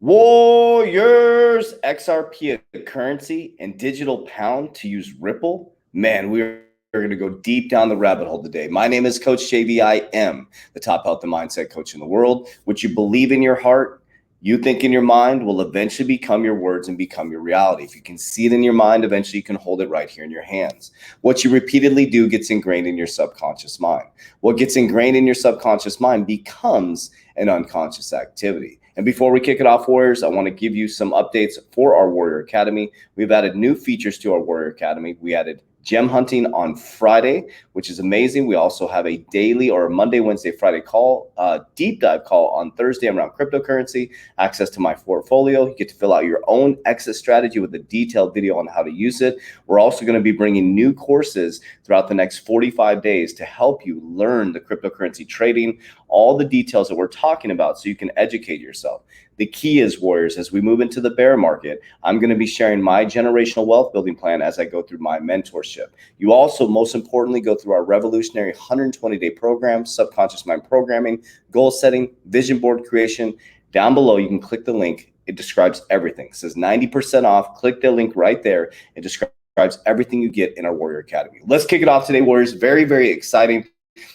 Warriors, XRP a currency and digital pound to use Ripple. Man, we are going to go deep down the rabbit hole today. My name is Coach JV. I am the top health and mindset coach in the world. What you believe in your heart, you think in your mind will eventually become your words and become your reality. If you can see it in your mind, eventually you can hold it right here in your hands. What you repeatedly do gets ingrained in your subconscious mind. What gets ingrained in your subconscious mind becomes an unconscious activity. And before we kick it off, Warriors, I want to give you some updates for our Warrior Academy. We've added new features to our Warrior Academy. We added gem hunting on Friday, which is amazing. We also have a daily or Monday, Wednesday, Friday call, deep dive call on Thursday around cryptocurrency, access to my portfolio. You get to fill out your own exit strategy with a detailed video on how to use it. We're also going to be bringing new courses throughout the next 45 days to help you learn the cryptocurrency trading, all the details that we're talking about so you can educate yourself. The key is, Warriors, as we move into the bear market, I'm going to be sharing my generational wealth building plan as I go through my mentorship. You also, most importantly, go through our revolutionary 120-day program, subconscious mind programming, goal setting, vision board creation. Down below, you can click the link. It describes everything. It says 90% off. Click the link right there. It describes everything you get in our Warrior Academy. Let's kick it off today, Warriors. Very, very exciting.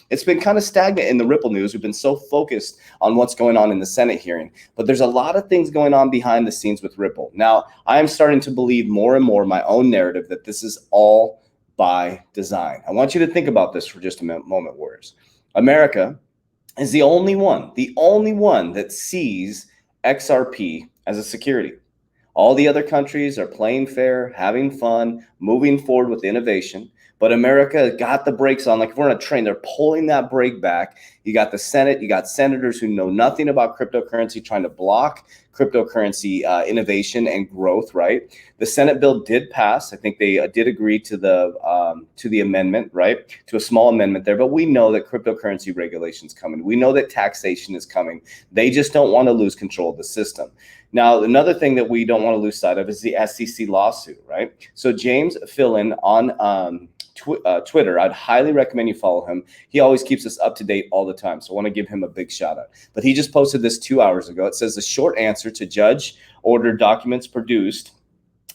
It's been kind of stagnant in the Ripple news. We've been so focused on what's going on in the Senate hearing, but there's a lot of things going on behind the scenes with Ripple. Now, I am starting to believe more and more my own narrative that this is all by design. I want you to think about this for just a moment, Warriors. America is the only one that sees XRP as a security. All the other countries are playing fair, having fun, moving forward with innovation. But America got the brakes on. Like if we're on a train, they're pulling that brake back. You got the Senate, you got senators who know nothing about cryptocurrency trying to block cryptocurrency innovation and growth, right? The Senate bill did pass. I think they did agree to the amendment, right? To a small amendment there, but we know that cryptocurrency regulation is coming. We know that taxation is coming. They just don't want to lose control of the system. Now, another thing that we don't want to lose sight of is the SEC lawsuit, right? So James Fillon on Twitter, I'd highly recommend you follow him. He always keeps us up to date all the time. So I want to give him a big shout out. But he just posted this 2 hours ago. It says the short answer to judge ordered documents produced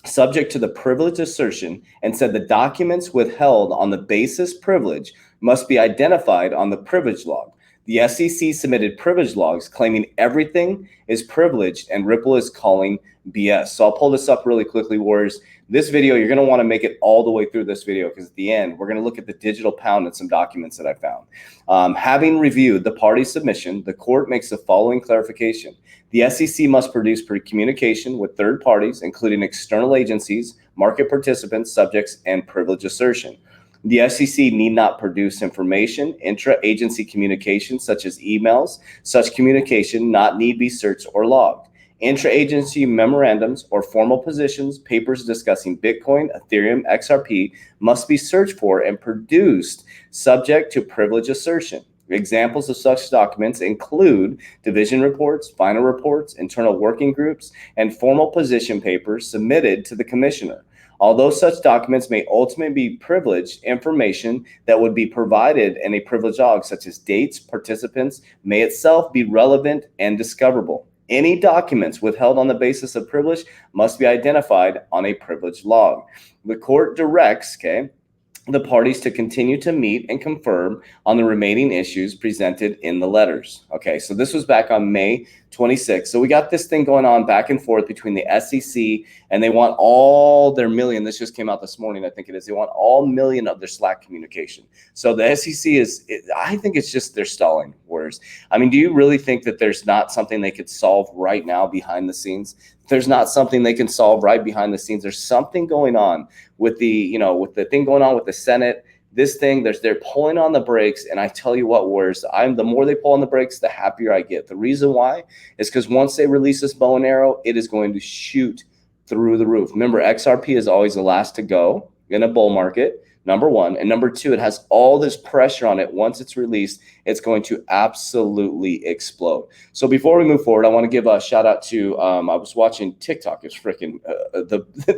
subject to the privilege assertion, and said the documents withheld on the basis privilege must be identified on the privilege log. The SEC submitted privilege logs claiming everything is privileged and Ripple is calling BS. So I'll pull this up really quickly, Warriors. This video, you're going to want to make it all the way through this video because at the end, we're going to look at the digital pound and some documents that I found. Having reviewed the party submission, the court makes the following clarification. The SEC must produce communication with third parties, including external agencies, market participants, subjects, and privilege assertion. The SEC need not produce information, intra-agency communication such as emails. Such communication not need be searched or logged. Intra-agency memorandums or formal positions, papers discussing Bitcoin, Ethereum, XRP must be searched for and produced subject to privilege assertion. Examples of such documents include division reports, final reports, internal working groups, and formal position papers submitted to the commissioner. Although such documents may ultimately be privileged, information that would be provided in a privilege log, such as dates, participants, may itself be relevant and discoverable. Any documents withheld on the basis of privilege must be identified on a privilege log. The court directs, the parties to continue to meet and confirm on the remaining issues presented in the letters. Okay, so this was back on May 26th. So we got this thing going on back and forth between the SEC and they want all their million. This just came out this morning, I think it is. They want all million of their Slack communication. So the SEC I think it's just they're stalling, Warriors. I mean, do you really think that there's not something they could solve right now behind the scenes? There's not something they can solve right behind the scenes. There's something going on with the thing going on with the Senate. This thing, they're pulling on the brakes, and I tell you what, Warriors, the more they pull on the brakes, the happier I get. The reason why is because once they release this bow and arrow, it is going to shoot through the roof. Remember, XRP is always the last to go in a bull market. Number one. And number two, it has all this pressure on it. Once it's released, it's going to absolutely explode. So before we move forward, I want to give a shout out to, I was watching TikTok. It's freaking,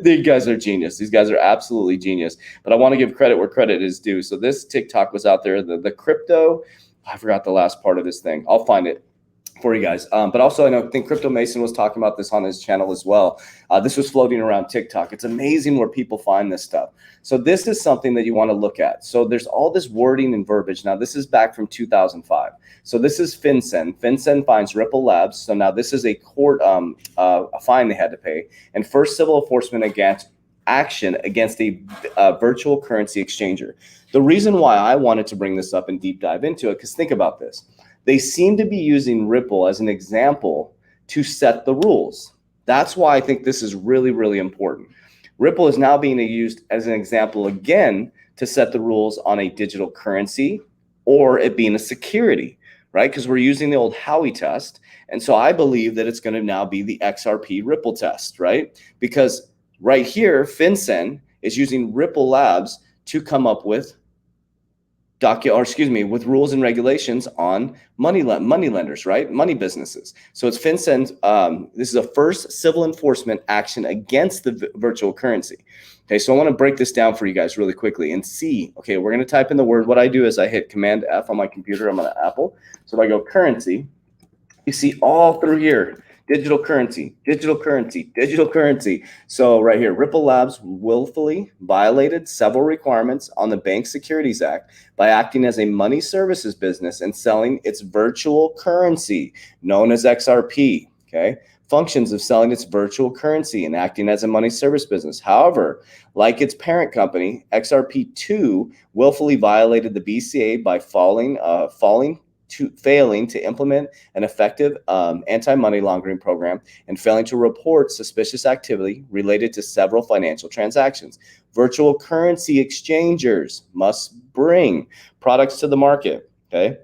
these guys are genius. These guys are absolutely genius. But I want to give credit where credit is due. So this TikTok was out there, the crypto, I forgot the last part of this thing. I'll find it. for you guys. But also, I think Crypto Mason was talking about this on his channel as well. This was floating around TikTok. It's amazing where people find this stuff. So this is something that you want to look at. So there's all this wording and verbiage. Now, this is back from 2005. So this is FinCEN. FinCEN finds Ripple Labs. So now this is a court a fine they had to pay. And first civil enforcement action against a virtual currency exchanger. The reason why I wanted to bring this up and deep dive into it, because think about this. They seem to be using Ripple as an example to set the rules. That's why I think this is really, really important. Ripple is now being used as an example again to set the rules on a digital currency or it being a security, right? Because we're using the old Howey test. And so I believe that it's going to now be the XRP Ripple test, right? Because right here, FinCEN is using Ripple Labs to come up with with rules and regulations on money lenders, right? Money businesses. So it's FinCEN's, this is a first civil enforcement action against the virtual currency. Okay, so I want to break this down for you guys really quickly and see, okay, we're going to type in the word. What I do is I hit Command F on my computer. I'm on an Apple. So if I go currency, you see all through here, digital currency, digital currency, digital currency. So right here, Ripple Labs willfully violated several requirements on the Bank Securities Act by acting as a money services business and selling its virtual currency, known as XRP, okay? Functions of selling its virtual currency and acting as a money service business. However, like its parent company, XRP2 willfully violated the BCA by failing to implement an effective anti-money laundering program and failing to report suspicious activity related to several financial transactions. Virtual currency exchangers must bring products to the market, okay?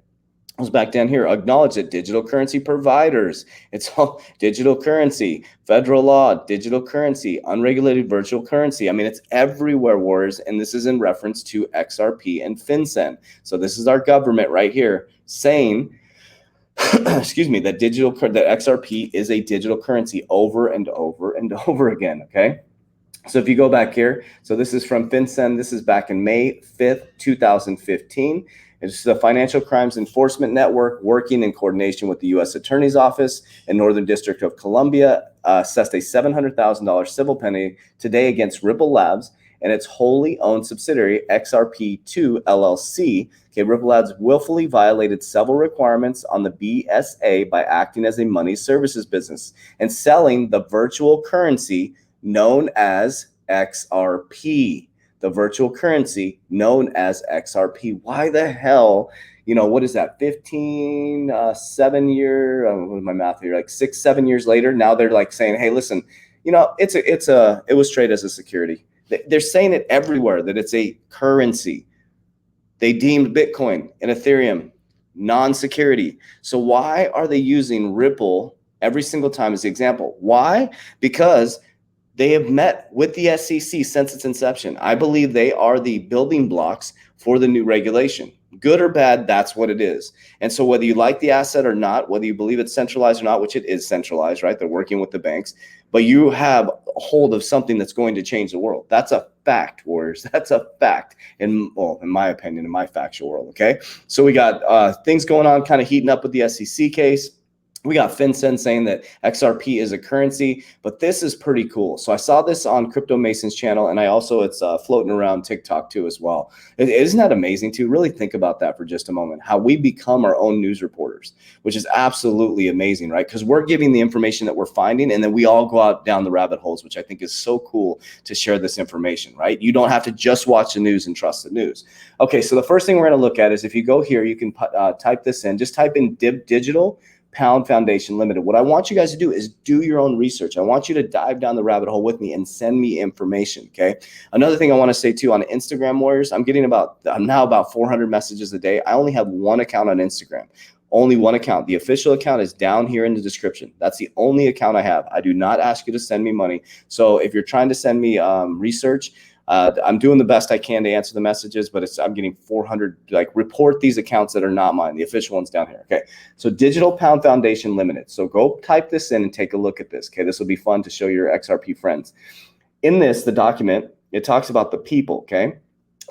Goes back down here, acknowledge that digital currency providers, it's all digital currency, federal law, digital currency, unregulated virtual currency. I mean, it's everywhere, Warriors, and this is in reference to XRP and FinCEN. So this is our government right here saying, excuse me, that XRP is a digital currency over and over and over again, okay? So if you go back here, so this is from FinCEN, this is back in May 5th, 2015. It's the Financial Crimes Enforcement Network working in coordination with the U.S. Attorney's Office and Northern District of Columbia assessed a $700,000 civil penalty today against Ripple Labs and its wholly owned subsidiary, XRP2 LLC. Okay, Ripple Labs willfully violated several requirements on the BSA by acting as a money services business and selling the virtual currency known as XRP. The virtual currency known as XRP. Why the hell, what is that? 7 year, what is my math here? Like 6-7 years later, now they're like saying, hey, listen, it was traded as a security. They're saying it everywhere that it's a currency. They deemed Bitcoin and Ethereum non-security. So why are they using Ripple every single time as the example? Why? Because they have met with the SEC since its inception. I believe they are the building blocks for the new regulation. Good or bad, that's what it is. And so whether you like the asset or not, whether you believe it's centralized or not, which it is centralized, right? They're working with the banks, but you have a hold of something that's going to change the world. That's a fact, Warriors. That's a fact in my opinion, in my factual world, okay? So we got things going on, kind of heating up with the SEC case. We got FinCEN saying that XRP is a currency, but this is pretty cool. So I saw this on Crypto Mason's channel, and it's floating around TikTok too as well. Isn't that amazing to really think about that for just a moment, how we become our own news reporters, which is absolutely amazing, right? Because we're giving the information that we're finding, and then we all go out down the rabbit holes, which I think is so cool to share this information, right? You don't have to just watch the news and trust the news. Okay, so the first thing we're going to look at is if you go here, you can type this in, just type in digital Pound Foundation Limited. What I want you guys to do is do your own research. I want you to dive down the rabbit hole with me and send me information, okay? Another thing I want to say too, on Instagram, Warriors, I'm now about 400 messages a day. I only have one account on Instagram. Only one account. The official account is down here in the description. That's the only account I have. I do not ask you to send me money. So if you're trying to send me research, I'm doing the best I can to answer the messages, but I'm getting 400, report these accounts that are not mine. The official one's down here, okay? So Digital Pound Foundation Limited. So go type this in and take a look at this, okay? This will be fun to show your XRP friends. In this, the document, it talks about the people, okay?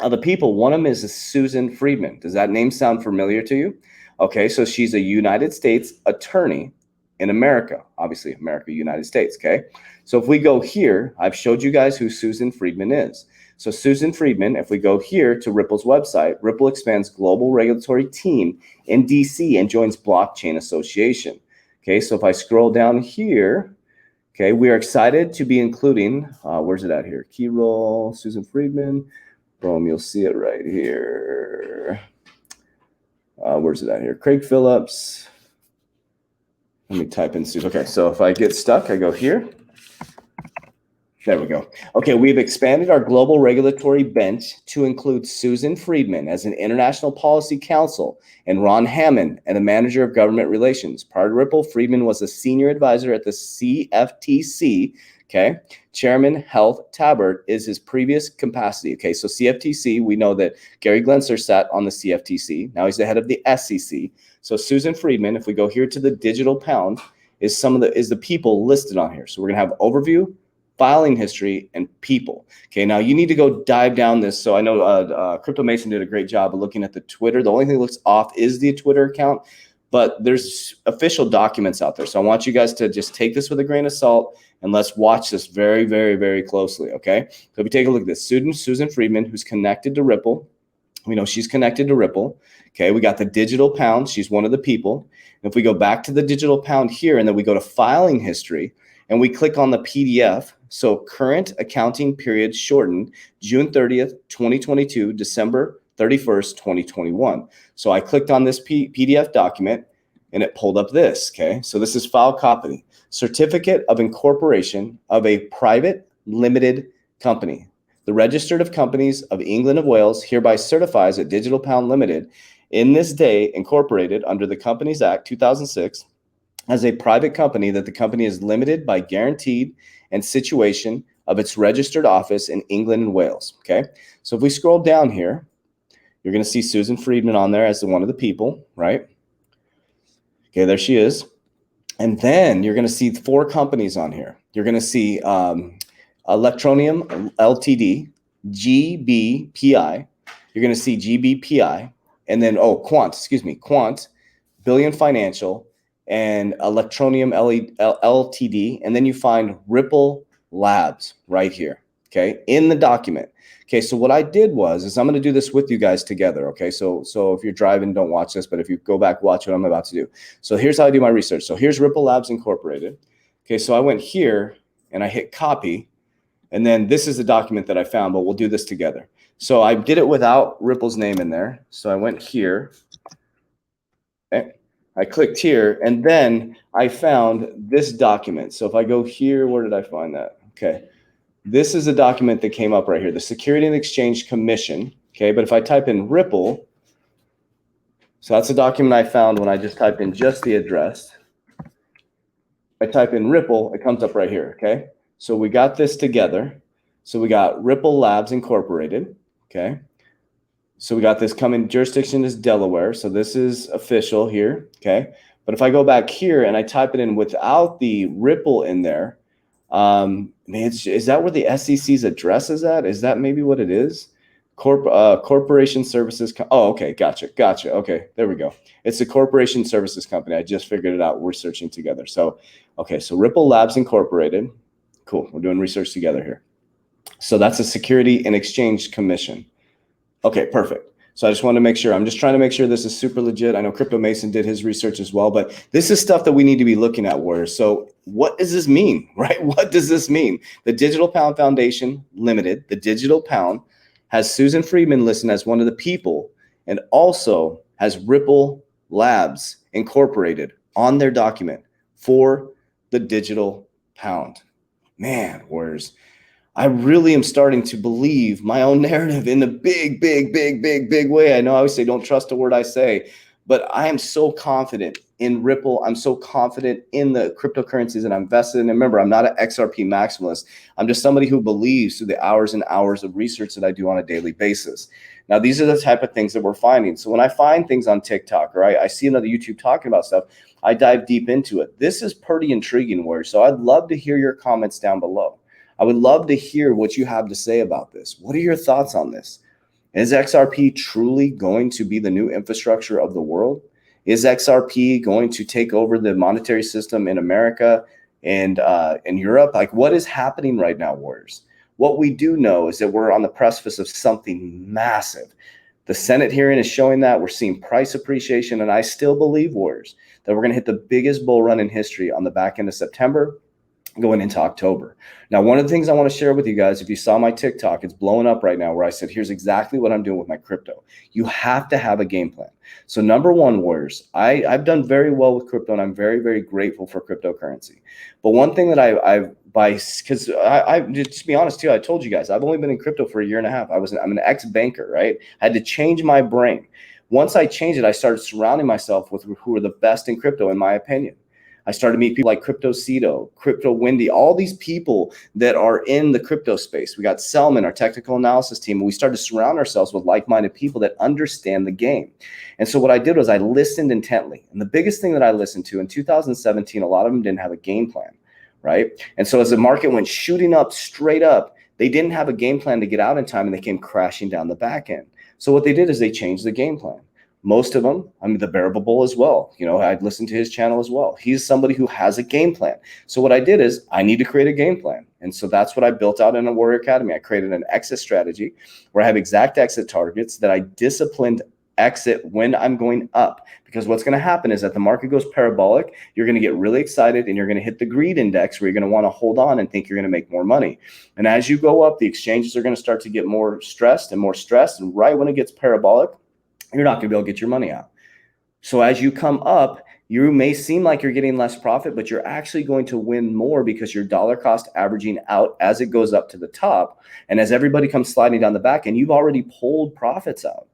The people, one of them is Susan Friedman. Does that name sound familiar to you? Okay, so she's a United States attorney in America, obviously America, United States, okay? So if we go here, I've showed you guys who Susan Friedman is. So Susan Friedman, if we go here to Ripple's website, Ripple expands global regulatory team in DC and joins blockchain association. Okay, so if I scroll down here, okay, we are excited to be including, where's it at here? Key role, Susan Friedman. Boom, you'll see it right here. Where's it at here? Craig Phillips. Let me type in Susan. Okay, so if I get stuck, I go here. There we go. Okay, we've expanded our global regulatory bench to include Susan Friedman as an international policy counsel and Ron Hammond and the manager of government relations. Prior to Ripple, Friedman was a senior advisor at the CFTC. Okay, Chairman Health Tabard is his previous capacity. Okay, so CFTC, we know that Gary Gensler sat on the CFTC. Now he's the head of the SEC. So Susan Friedman, if we go here to the digital pound, is the people listed on here. So we're gonna have overview, filing history, and people. Okay, now you need to go dive down this. So I know Crypto Mason did a great job of looking at the Twitter. The only thing that looks off is the Twitter account, but there's official documents out there. So I want you guys to just take this with a grain of salt and let's watch this very, very, very closely, okay? So if we take a look at this, Susan Friedman, who's connected to Ripple. We know she's connected to Ripple. Okay, we got the digital pound. She's one of the people. And if we go back to the digital pound here and then we go to filing history and we click on the PDF, so current accounting period shortened, June 30th, 2022, December 31st, 2021. So I clicked on this PDF document and it pulled up this, okay? So this is file copy, certificate of incorporation of a private limited company. The Registered of Companies of England and Wales hereby certifies that Digital Pound Limited in this day incorporated under the Companies Act 2006 as a private company, that the company is limited by guaranteed and situation of its registered office in England and Wales, okay? So if we scroll down here, you're gonna see Susan Friedman on there as one of the people, right? Okay, there she is. And then you're gonna see 4 companies on here. You're gonna see Electronium Ltd, GBPI. You're gonna see GBPI, and then, Quant, Billion Financial, and Electronium Ltd, and then you find Ripple Labs right here, okay, in the document. Okay, so what I did is I'm gonna do this with you guys together, okay? So if you're driving, don't watch this, but if you go back, watch what I'm about to do. So here's how I do my research. So here's Ripple Labs Incorporated. Okay, so I went here and I hit copy, and then this is the document that I found, but we'll do this together. So I did it without Ripple's name in there. So I went here, okay? I clicked here, and then I found this document. So if I go here, where did I find that? Okay, this is a document that came up right here, the Security and Exchange Commission. Okay, but if I type in Ripple, so that's a document I found when I just typed in just the address. I type in Ripple, it comes up right here, okay? So we got this together. So we got Ripple Labs Incorporated, okay? So we got this coming, jurisdiction is Delaware. So this is official here, okay? But if I go back here and I type it in without the Ripple in there, is that where the SEC's address is at? Is that maybe what it is? Corporation Services. Oh, okay, gotcha. Okay, there we go. It's a Corporation Services Company. I just figured it out. We're searching together. So, okay, so Ripple Labs Incorporated. Cool, we're doing research together here. So that's a Security and Exchange Commission. Okay, perfect. So I just want to make sure, I'm just trying to make sure this is super legit. I know Crypto Mason did his research as well, but this is stuff that we need to be looking at, Warriors. So what does this mean, right? What does this mean? The Digital Pound Foundation Limited, the Digital Pound, has Susan Friedman listed as one of the people and also has Ripple Labs Incorporated on their document for the Digital Pound. Man, Warriors. I really am starting to believe my own narrative in a big way. I know I always say don't trust a word I say, but I am so confident in Ripple. I'm so confident in the cryptocurrencies that I'm invested in. And remember, I'm not an XRP maximalist. I'm just somebody who believes through the hours and hours of research that I do on a daily basis. Now, these are the type of things that we're finding. So when I find things on TikTok or I see another YouTube talking about stuff, I dive deep into it. This is pretty intriguing, Warriors. So I'd love to hear your comments down below. I would love to hear what you have to say about this. What are your thoughts on this? Is XRP truly going to be the new infrastructure of the world? Is XRP going to take over the monetary system in America and in Europe? Like, what is happening right now, Warriors? What we do know is that we're on the precipice of something massive. The Senate hearing is showing that. We're seeing price appreciation, and I still believe, Warriors, that we're going to hit the biggest bull run in history on the back end of September going into October. Now, one of the things I want to share with you guys, if you saw my TikTok, it's blowing up right now, where I said, here's exactly what I'm doing with my crypto. You have to have a game plan. So number one, Warriors, I've done very well with crypto, and I'm very, very grateful for cryptocurrency. But one thing that because I just to be honest too, I told you guys, I've only been in crypto for a year and a half. I'm an ex-banker, right? I had to change my brain. Once I changed it, I started surrounding myself with who are the best in crypto, in my opinion. I started to meet people like Crypto Cito, Crypto Wendy, all these people that are in the crypto space. We got Selman, our technical analysis team, and we started to surround ourselves with like-minded people that understand the game. And so what I did was I listened intently. And the biggest thing that I listened to in 2017, a lot of them didn't have a game plan, right? And so as the market went shooting up, straight up, they didn't have a game plan to get out in time, and they came crashing down the back end. So what they did is they changed the game plan. Most of them, I mean, the Bearable Bull as well. You know, I'd listen to his channel as well. He's somebody who has a game plan. So what I did is I need to create a game plan. And so that's what I built out in a Warrior Academy. I created an exit strategy where I have exact exit targets that I disciplined exit when I'm going up. Because what's going to happen is that the market goes parabolic, you're going to get really excited and you're going to hit the greed index where you're going to want to hold on and think you're going to make more money. And as you go up, the exchanges are going to start to get more stressed. And right when it gets parabolic, you're not going to be able to get your money out. So as you come up, you may seem like you're getting less profit, but you're actually going to win more because your dollar cost averaging out as it goes up to the top. And as everybody comes sliding down the back end, you've already pulled profits out.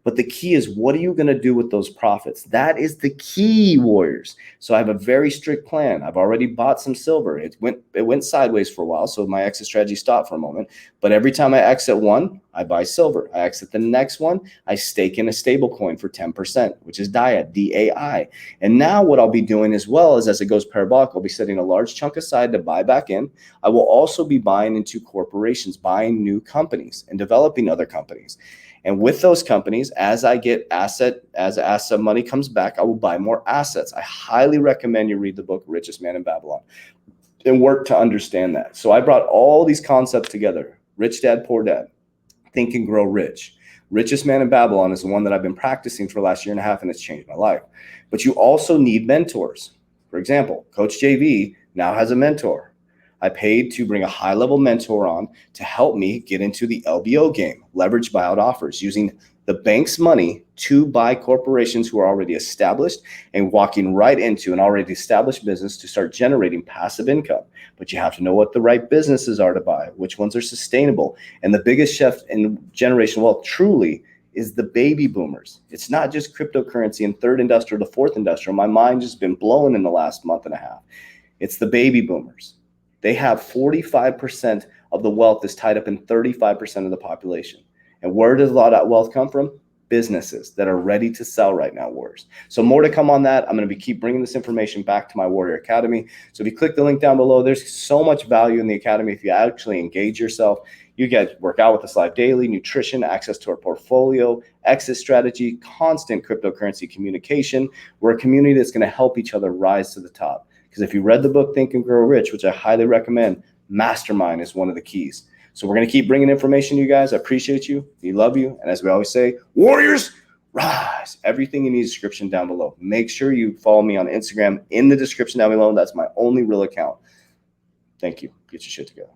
But the key is, what are you going to do with those profits? That is the key, Warriors. So I have a very strict plan. I've already bought some silver. It went sideways for a while, so my exit strategy stopped for a moment. But every time I exit one, I buy silver. I exit the next one, I stake in a stable coin for 10%, which is DAI, D-A-I. And now what I'll be doing as well is, as it goes parabolic, I'll be setting a large chunk aside to buy back in. I will also be buying into corporations, buying new companies and developing other companies. And with those companies, as asset money comes back, I will buy more assets. I highly recommend you read the book, Richest Man in Babylon, and work to understand that. So I brought all these concepts together. Rich Dad, Poor Dad, Think and Grow Rich. Richest Man in Babylon is the one that I've been practicing for the last year and a half, and it's changed my life. But you also need mentors. For example, Coach JV now has a mentor. I paid to bring a high-level mentor on to help me get into the LBO game, leverage buyout offers, using the bank's money to buy corporations who are already established and walking right into an already established business to start generating passive income. But you have to know what the right businesses are to buy, which ones are sustainable. And the biggest shift in generational wealth truly is the baby boomers. It's not just cryptocurrency and third industrial to fourth industrial. My mind has been blown in the last month and a half. It's the baby boomers. They have 45% of the wealth is tied up in 35% of the population. And where does a lot of that wealth come from? Businesses that are ready to sell right now, Warriors. So more to come on that. I'm going to keep bringing this information back to my Warrior Academy. So if you click the link down below, there's so much value in the Academy. If you actually engage yourself, you get work out with us live daily, nutrition, access to our portfolio, exit strategy, constant cryptocurrency communication. We're a community that's going to help each other rise to the top. Because if you read the book, Think and Grow Rich, which I highly recommend, mastermind is one of the keys. So we're going to keep bringing information to you guys. I appreciate you. We love you. And as we always say, Warriors, rise. Everything in the description down below. Make sure you follow me on Instagram in the description down below. That's my only real account. Thank you. Get your shit together.